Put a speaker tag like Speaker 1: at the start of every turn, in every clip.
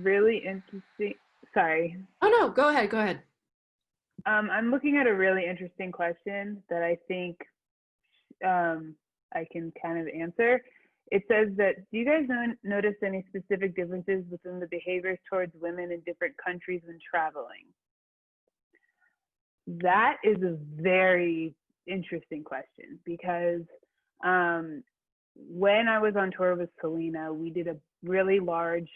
Speaker 1: really interesting. Sorry.
Speaker 2: Oh no, go ahead, go ahead.
Speaker 1: I'm looking at a really interesting question that I think I can kind of answer. It says that, do you guys notice any specific differences within the behaviors towards women in different countries when traveling? That is a very interesting question because when I was on tour with Selena, we did a really large,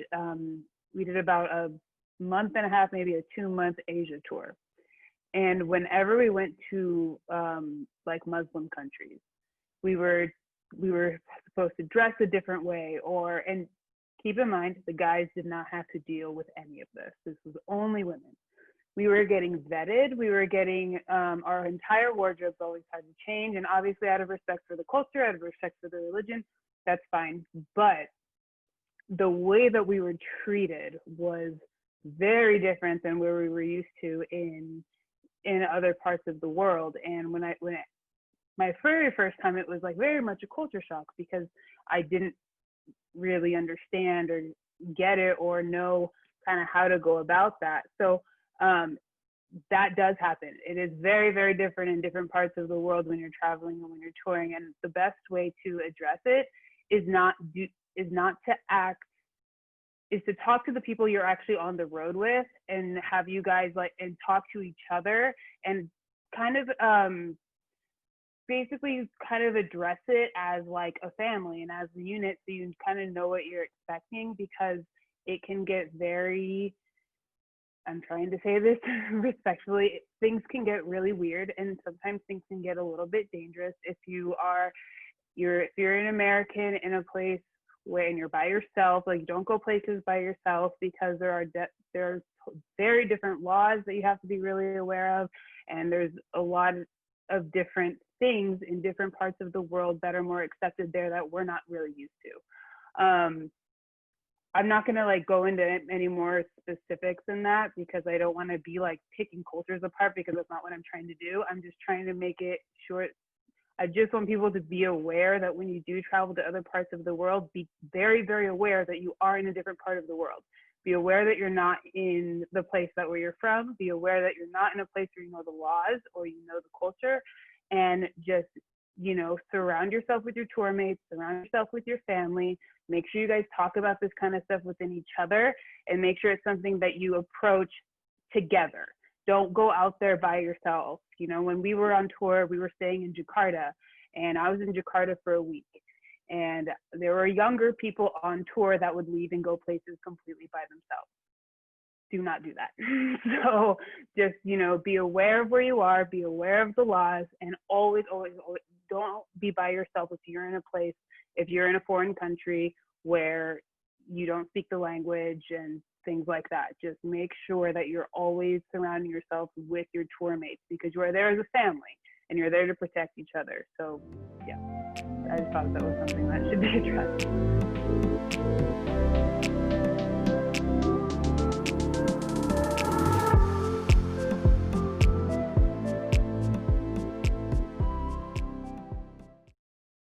Speaker 1: we did about a month and a half, maybe a 2-month Asia tour. And whenever we went to like Muslim countries, we were supposed to dress a different way, and keep in mind, the guys did not have to deal with any of this. This was only women. We were getting vetted. We were getting our entire wardrobes always had to change, and obviously out of respect for the culture, out of respect for the religion, that's fine. But the way that we were treated was very different than where we were used to in other parts of the world. And my very first time, it was like very much a culture shock because I didn't really understand or get it or know kind of how to go about that. So that does happen. It is very, very different in different parts of the world when you're traveling and when you're touring. And the best way to address it is to talk to the people you're actually on the road with, and have you guys and talk to each other and kind of basically kind of address it as like a family and as a unit, so you kind of know what you're expecting, because it can get very, I'm trying to say this respectfully, things can get really weird, and sometimes things can get a little bit dangerous if if you're an American in a place when you're by yourself. Like, don't go places by yourself, because there are very different laws that you have to be really aware of, and there's a lot of different things in different parts of the world that are more accepted there that we're not really used to. I'm not going to like go into any more specifics than that, because I don't want to be like picking cultures apart, because that's not what I'm trying to do. I'm just trying to make it short. I just want people to be aware that when you do travel to other parts of the world, be very, very aware that you are in a different part of the world. Be aware that you're not in the place where you're from. Be aware that you're not in a place where you know the laws or you know the culture, and just, surround yourself with your tour mates, surround yourself with your family. Make sure you guys talk about this kind of stuff within each other, and make sure it's something that you approach together. Don't go out there by yourself. When we were on tour, we were staying in Jakarta, and I was in Jakarta for a week. And there were younger people on tour that would leave and go places completely by themselves. Do not do that. So just, be aware of where you are, be aware of the laws, and always, always, always don't be by yourself if you're in a foreign country where you don't speak the language and things like that. Just make sure that you're always surrounding yourself with your tour mates, because you are there as a family and you're there to protect each other. So yeah, I just thought that was something that should be addressed.